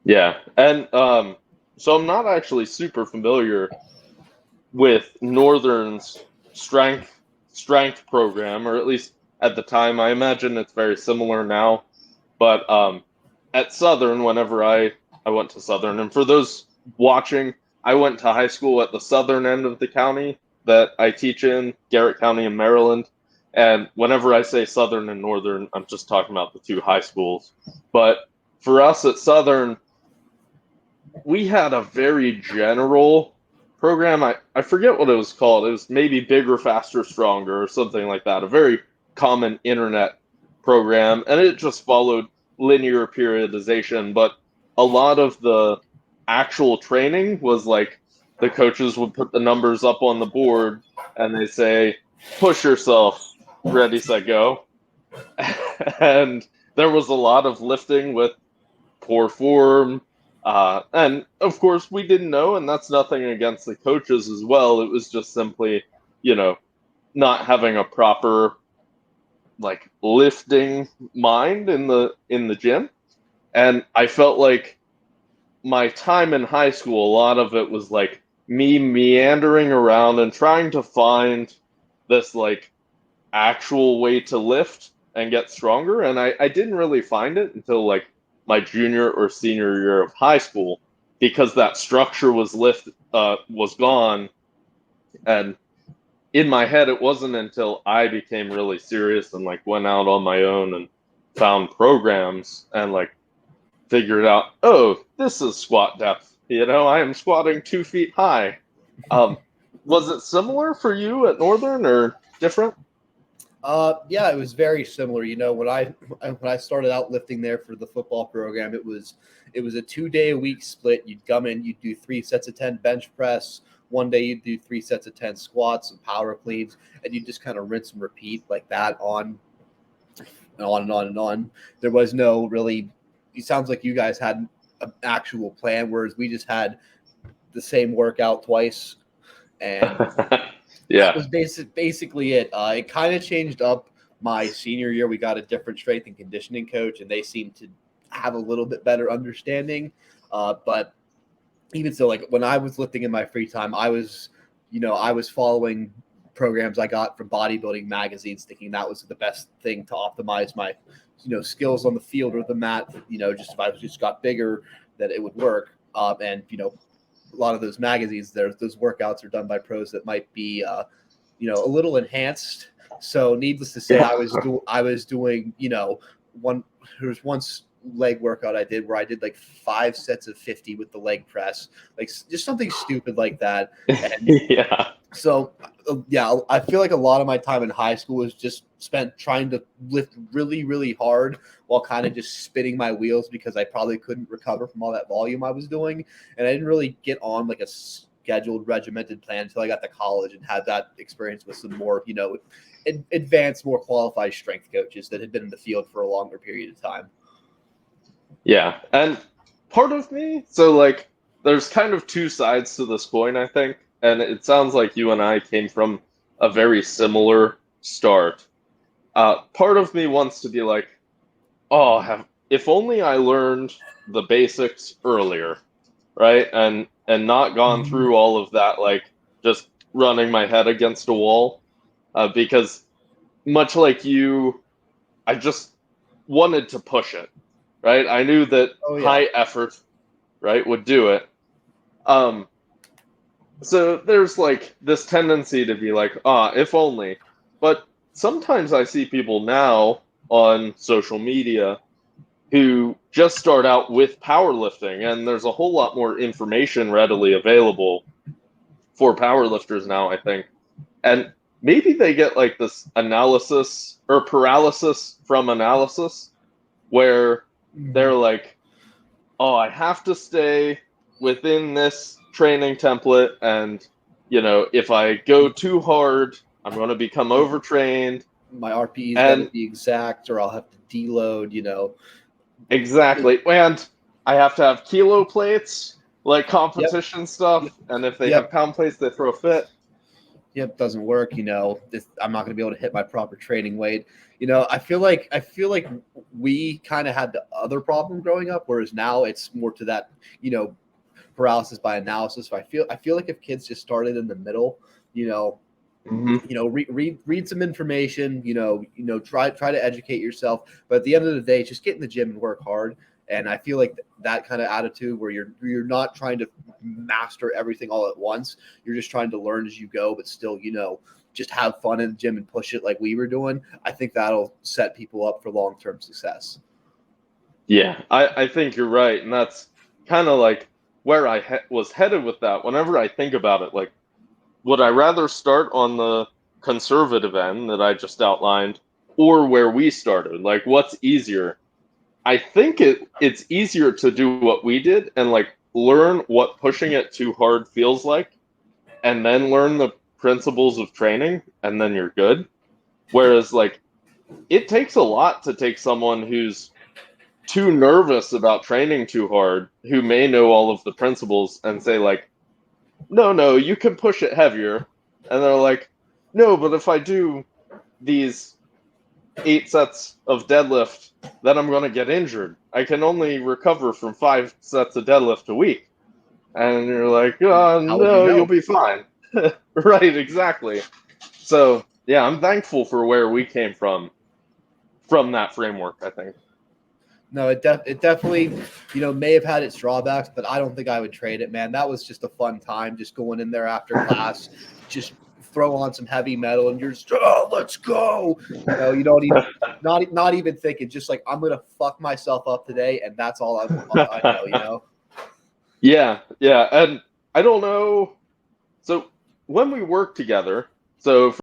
Yeah. And so I'm not actually super familiar with Northern's strength program, or at least at the time. I imagine it's very similar now. But at Southern, whenever I went to Southern, and for those watching, I went to high school at the southern end of the county that I teach in, Garrett County in Maryland. And whenever I say Southern and Northern, I'm just talking about the two high schools. But for us at Southern, we had a very general program. I forget what it was called. It was maybe Bigger, Faster, Stronger or something like that. A very common internet program. And it just followed linear periodization. But a lot of the actual training was like the coaches would put the numbers up on the board and they say, push yourself, ready, set, go. And there was a lot of lifting with poor form. And of course, we didn't know, and that's nothing against the coaches as well. It was just simply, not having a proper like lifting mind in the gym. And I felt like my time in high school, a lot of it was like me meandering around and trying to find this like actual way to lift and get stronger. And I didn't really find it until like my junior or senior year of high school, because that structure was gone. And in my head, it wasn't until I became really serious and like went out on my own and found programs and like figured out, oh, this is squat depth. I am squatting 2 feet high. Was it similar for you at Northern or different? Yeah, it was very similar. When I started out lifting there for the football program, it was a 2-day a week split. You'd come in, you'd do 3 sets of 10 bench press. One day you'd do 3 sets of 10 squats and power cleans, and you just kind of rinse and repeat like that on and on and on and on. There was no really. It sounds like you guys had an actual plan, whereas we just had the same workout twice, and yeah, that was basically it. It kind of changed up my senior year. We got a different strength and conditioning coach, and they seemed to have a little bit better understanding. But even so, like when I was lifting in my free time, I was following programs I got from bodybuilding magazines, thinking that was the best thing to optimize my, skills on the field or the mat. Just if I just got bigger, that it would work. And a lot of those magazines, those workouts are done by pros that might be, a little enhanced. So needless to say, yeah. I was doing, there was once leg workout I did where I did like 5 sets of 50 with the leg press, like just something stupid like that. And yeah. So, I feel like a lot of my time in high school was just spent trying to lift really, really hard while kind of just spinning my wheels because I probably couldn't recover from all that volume I was doing. And I didn't really get on like a scheduled, regimented plan until I got to college and had that experience with some more, advanced, more qualified strength coaches that had been in the field for a longer period of time. Yeah. And part of me, so like, there's kind of two sides to this coin, I think. And it sounds like you and I came from a very similar start. Part of me wants to be like, oh, if only I learned the basics earlier, right? And not gone through all of that, like just running my head against a wall. Because much like you, I just wanted to push it, right? I knew that high effort, right, would do it. So there's like this tendency to be like, if only. But sometimes I see people now on social media who just start out with powerlifting, and there's a whole lot more information readily available for powerlifters now, I think. And maybe they get like this analysis or paralysis from analysis where they're like, oh, I have to stay within this training template, and if I go too hard, I'm going to become overtrained. My RPE is going to be exact, or I'll have to deload. Exactly, and I have to have kilo plates, like competition stuff, and if they have pound plates, they throw a fit. yep, doesn't work. I'm not going to be able to hit my proper training weight. I feel like we kind of had the other problem growing up, whereas now it's more to that, paralysis by analysis. So I feel like if kids just started in the middle, read some information, try to educate yourself. But at the end of the day, just get in the gym and work hard. And I feel like that kind of attitude where you're not trying to master everything all at once. You're just trying to learn as you go, but still, just have fun in the gym and push it like we were doing. I think that'll set people up for long-term success. Yeah, I think you're right. And that's kind of like where I was headed with that. Whenever I think about it, like, would I rather start on the conservative end that I just outlined or where we started? Like, what's easier? I think it's easier to do what we did and like learn what pushing it too hard feels like and then learn the principles of training and then you're good. Whereas like it takes a lot to take someone who's too nervous about training too hard, who may know all of the principles and say like, no, you can push it heavier. And they're like, no, but if I do these 8 sets of deadlift, then I'm going to get injured. I can only recover from 5 sets of deadlift a week. And you're like, oh, How would you no, know? you'll be fine. Right, exactly. So, yeah, I'm thankful for where we came from that framework, I think. No, it definitely, may have had its drawbacks, but I don't think I would trade it, man. That was just a fun time, just going in there after class, just throw on some heavy metal, and you're just, let's go. You don't even, not even thinking, just like, I'm gonna fuck myself up today, and that's all I know. Yeah, and I don't know. So when we work together, so